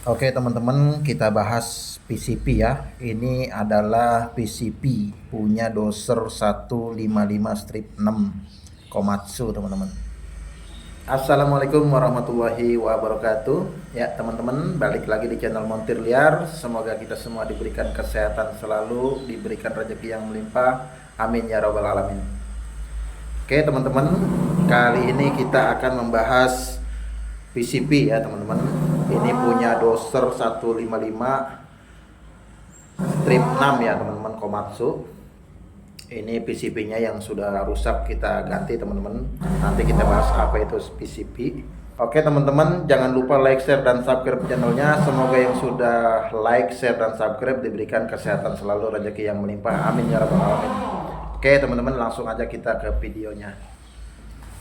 Oke teman-teman, kita bahas PCP ya. Ini adalah PCP punya doser 155-6 Komatsu teman-teman. Assalamualaikum warahmatullahi wabarakatuh. Ya teman-teman, balik lagi di channel Montir Liar. Semoga kita semua diberikan kesehatan selalu, diberikan rezeki yang melimpah. Amin ya robbal alamin. Oke teman-teman, kali ini kita akan membahas PCP ya teman-teman. Ini punya doser 155 strip 6 ya teman-teman, Komatsu. Ini PCP-nya yang sudah rusak, kita ganti teman-teman. Nanti kita bahas apa itu PCP. Oke teman-teman, jangan lupa like, share, dan subscribe channelnya. Semoga yang sudah like, share, dan subscribe diberikan kesehatan selalu, rezeki yang melimpah. Amin ya rabbal alamin. Oke teman-teman, langsung aja kita ke videonya.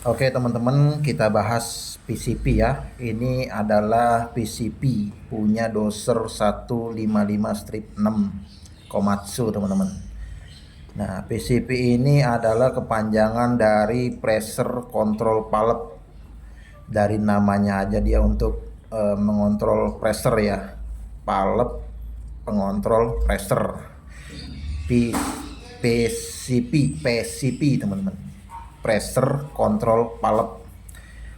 Oke teman-teman, kita bahas PCP ya. Ini adalah PCP punya doser 155-6 Komatsu teman-teman. Nah, PCP ini adalah kepanjangan dari pressure control valve. Dari namanya aja dia untuk mengontrol pressure ya. Valve pengontrol pressure. PCP teman-teman. Pressure control valve.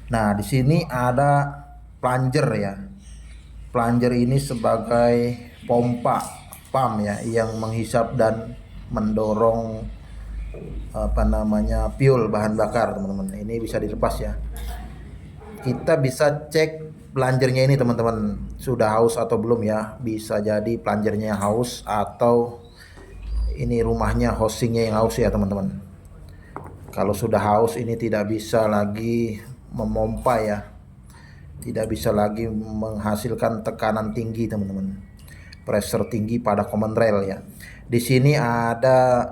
Nah, di sini ada plunger ya. Plunger ini sebagai pompa pump ya yang menghisap dan mendorong fuel bahan bakar teman-teman. Ini bisa dilepas ya. Kita bisa cek plungernya ini teman-teman, sudah haus atau belum ya. Bisa jadi plungernya haus atau ini rumahnya hostingnya yang haus ya teman-teman. Kalau sudah haus ini tidak bisa lagi memompa ya, tidak bisa lagi menghasilkan tekanan tinggi teman-teman, pressure tinggi pada common rail ya. Di sini ada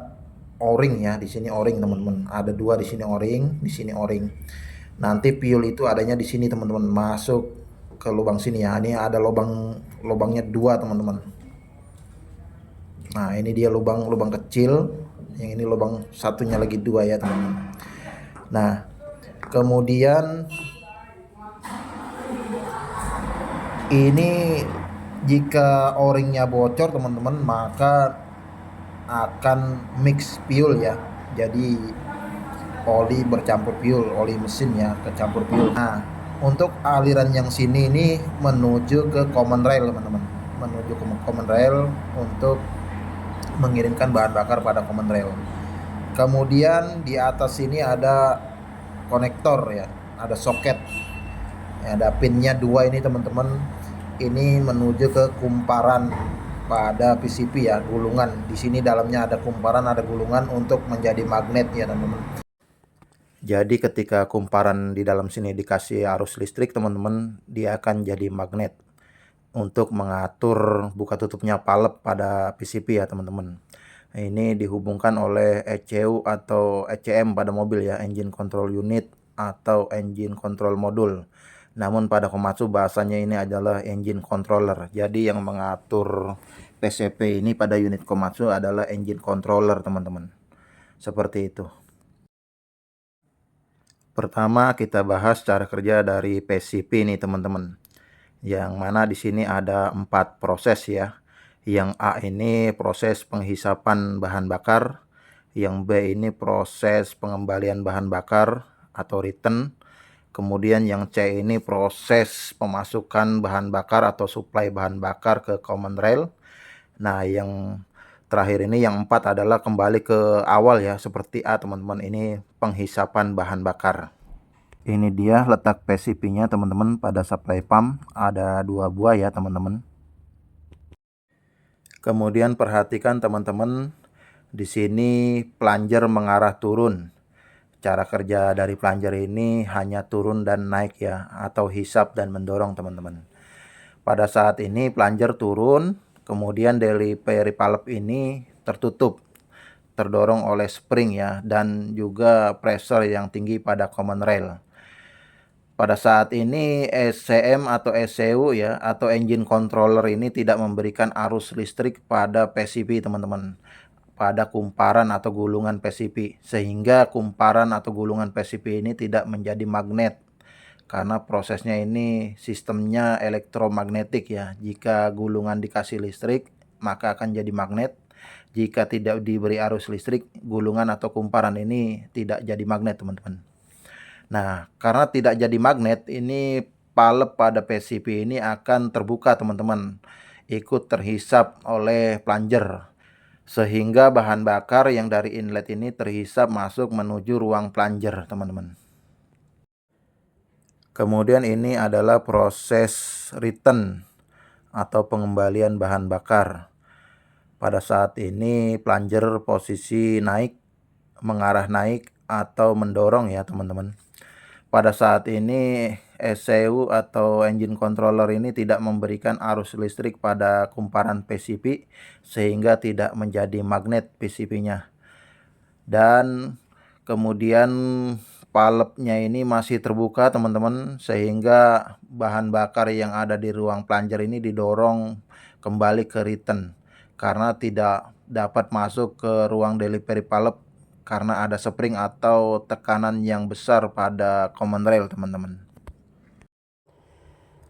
o-ring ya, di sini o-ring teman-teman. Ada dua di sini o-ring, di sini o-ring. Nanti fuel itu adanya di sini teman-teman, masuk ke lubang sini ya. Ini ada lubangnya dua teman-teman. Nah ini dia lubang kecil, yang ini lubang satunya lagi dua ya teman-teman. Nah kemudian ini jika o-ringnya bocor teman-teman, maka akan mix fuel ya. Jadi oli bercampur fuel, oli mesin ya kecampur fuel. Nah untuk aliran yang sini ini menuju ke common rail teman-teman, menuju ke common rail untuk mengirimkan bahan bakar pada common rail. Kemudian di atas sini ada konektor ya, ada soket, ada pinnya dua ini teman-teman. Ini menuju ke kumparan pada PCP ya, gulungan. Di sini dalamnya ada kumparan, ada gulungan untuk menjadi magnet ya teman-teman. Jadi ketika kumparan di dalam sini dikasih arus listrik teman-teman, dia akan jadi magnet untuk mengatur buka tutupnya valve pada PCP ya teman-teman. Ini dihubungkan oleh ECU atau ECM pada mobil ya, engine control unit atau engine control module. Namun pada Komatsu bahasanya ini adalah engine controller. Jadi yang mengatur PCP ini pada unit Komatsu adalah engine controller teman-teman. Seperti itu. Pertama kita bahas cara kerja dari PCP ini teman-teman. Yang mana di sini ada 4 proses ya. Yang A ini proses penghisapan bahan bakar, yang B ini proses pengembalian bahan bakar atau return, kemudian yang C ini proses pemasukan bahan bakar atau supply bahan bakar ke common rail. Nah yang terakhir ini yang 4 adalah kembali ke awal ya, seperti A teman-teman, ini penghisapan bahan bakar. Ini dia letak PCP-nya teman-teman pada supply pump, ada 2 buah ya teman-teman. Kemudian perhatikan teman-teman, di sini plunger mengarah turun. Cara kerja dari plunger ini hanya turun dan naik ya, atau hisap dan mendorong teman-teman. Pada saat ini plunger turun, kemudian dari valve ini tertutup, terdorong oleh spring ya, dan juga pressure yang tinggi pada common rail. Pada saat ini SCM atau ECU ya, atau engine controller ini tidak memberikan arus listrik pada PCP teman-teman, pada kumparan atau gulungan PCP, sehingga kumparan atau gulungan PCP ini tidak menjadi magnet karena prosesnya ini sistemnya elektromagnetik ya. Jika gulungan dikasih listrik maka akan jadi magnet. Jika tidak diberi arus listrik, gulungan atau kumparan ini tidak jadi magnet teman-teman. Nah, karena tidak jadi magnet, ini palep pada PCB ini akan terbuka teman-teman, ikut terhisap oleh plunger, sehingga bahan bakar yang dari inlet ini terhisap masuk menuju ruang plunger teman-teman. Kemudian ini adalah proses return atau pengembalian bahan bakar. Pada saat ini plunger posisi naik, mengarah naik atau mendorong ya teman-teman. Pada saat ini ECU atau engine controller ini tidak memberikan arus listrik pada kumparan PCB sehingga tidak menjadi magnet PCB-nya. Dan kemudian palepnya ini masih terbuka teman-teman, sehingga bahan bakar yang ada di ruang plunger ini didorong kembali ke return karena tidak dapat masuk ke ruang delivery palep karena ada spring atau tekanan yang besar pada common rail teman-teman.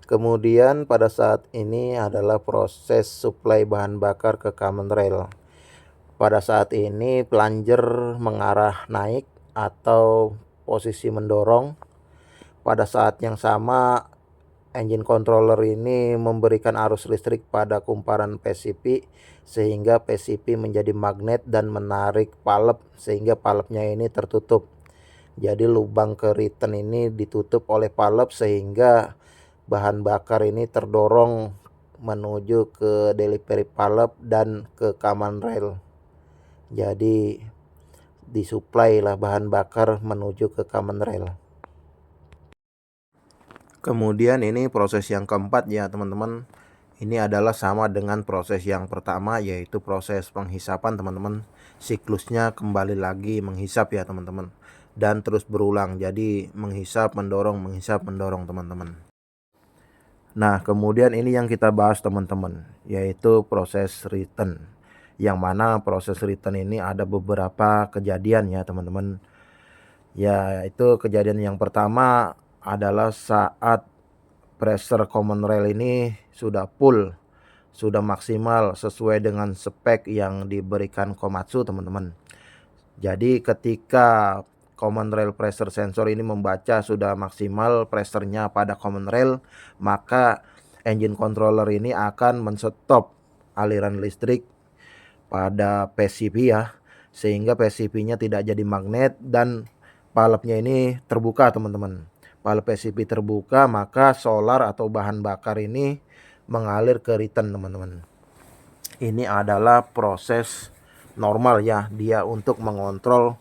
Kemudian pada saat ini adalah proses supply bahan bakar ke common rail. Pada saat ini plunger mengarah naik atau posisi mendorong. Pada saat yang sama engine controller ini memberikan arus listrik pada kumparan PCB sehingga PCB menjadi magnet dan menarik palep sehingga palepnya ini tertutup. Jadi lubang ke return ini ditutup oleh palep sehingga bahan bakar ini terdorong menuju ke delivery palep dan ke common rail. Jadi disuplai lah bahan bakar menuju ke common rail. Kemudian ini proses yang keempat ya teman-teman. Ini adalah sama dengan proses yang pertama, yaitu proses penghisapan teman-teman. Siklusnya kembali lagi menghisap ya teman-teman, dan terus berulang. Jadi menghisap mendorong teman-teman. Nah kemudian ini yang kita bahas teman-teman, yaitu proses return. Yang mana proses return ini ada beberapa kejadian ya teman-teman. Ya itu kejadian yang pertama adalah saat pressure common rail ini sudah full, sudah maksimal sesuai dengan spek yang diberikan Komatsu teman-teman. Jadi ketika common rail pressure sensor ini membaca sudah maksimal pressernya pada common rail, maka engine controller ini akan men-stop aliran listrik pada PCB ya, sehingga PCB-nya tidak jadi magnet dan palepnya ini terbuka teman-teman. Palep PCB terbuka, maka solar atau bahan bakar ini mengalir ke return teman-teman. Ini adalah proses normal ya, dia untuk mengontrol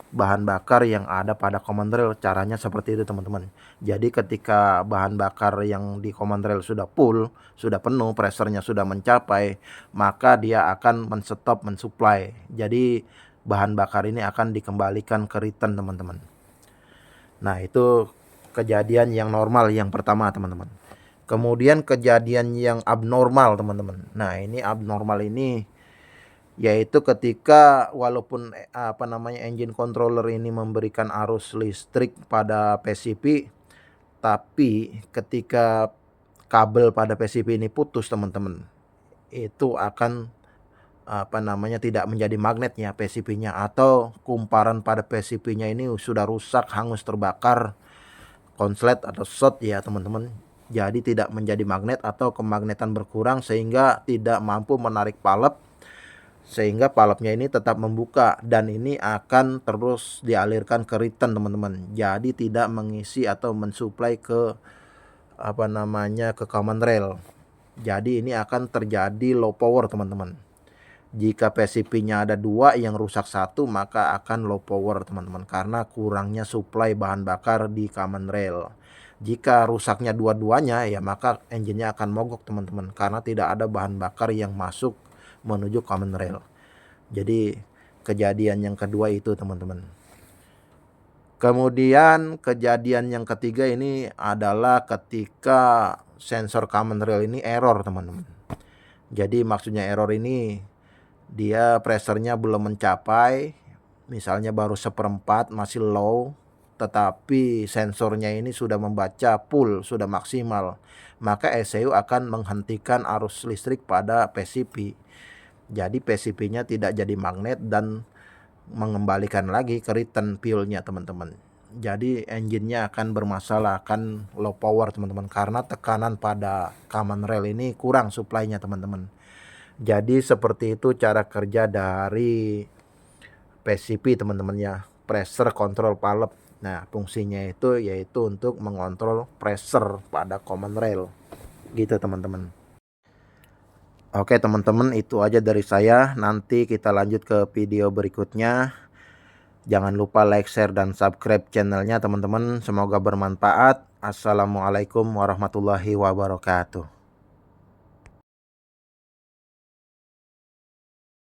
bahan bakar yang ada pada common rail. Caranya seperti itu teman-teman. Jadi ketika bahan bakar yang di common rail sudah full, sudah penuh, pressernya sudah mencapai, maka dia akan men-stop mensuplai. Jadi bahan bakar ini akan dikembalikan ke return teman-teman. Nah itu kejadian yang normal yang pertama teman-teman. Kemudian kejadian yang abnormal teman-teman. Nah ini abnormal ini yaitu ketika walaupun engine controller ini memberikan arus listrik pada PCB, tapi ketika kabel pada PCB ini putus teman-teman, itu akan tidak menjadi magnetnya PCB-nya, atau kumparan pada PCB-nya ini sudah rusak, hangus, terbakar, konslet atau short ya teman-teman. Jadi tidak menjadi magnet atau kemagnetan berkurang sehingga tidak mampu menarik palep, sehingga palepnya ini tetap membuka dan ini akan terus dialirkan ke return teman-teman. Jadi tidak mengisi atau mensuplai ke ke common rail. Jadi ini akan terjadi low power teman-teman. Jika PCB-nya ada 2 yang rusak 1, maka akan low power teman-teman, karena kurangnya suplai bahan bakar di common rail. Jika rusaknya dua-duanya ya maka engine-nya akan mogok teman-teman, karena tidak ada bahan bakar yang masuk menuju common rail. Jadi kejadian yang kedua itu teman-teman. Kemudian kejadian yang ketiga ini adalah ketika sensor common rail ini error teman-teman. Jadi maksudnya error ini dia pressernya belum mencapai, misalnya baru 1/4, masih low, tetapi sensornya ini sudah membaca full, sudah maksimal, maka ECU akan menghentikan arus listrik pada PCB. Jadi PCB-nya tidak jadi magnet dan mengembalikan lagi ke return fuel-nya teman-teman. Jadi engine-nya akan bermasalah, akan low power teman-teman, karena tekanan pada common rail ini kurang supply-nya teman-teman. Jadi seperti itu cara kerja dari PCB teman-teman ya, pressure control valve. Nah, fungsinya itu yaitu untuk mengontrol pressure pada common rail. Gitu teman-teman. Oke teman-teman, itu aja dari saya. Nanti kita lanjut ke video berikutnya. Jangan lupa like, share, dan subscribe channelnya teman-teman. Semoga bermanfaat. Assalamualaikum warahmatullahi wabarakatuh.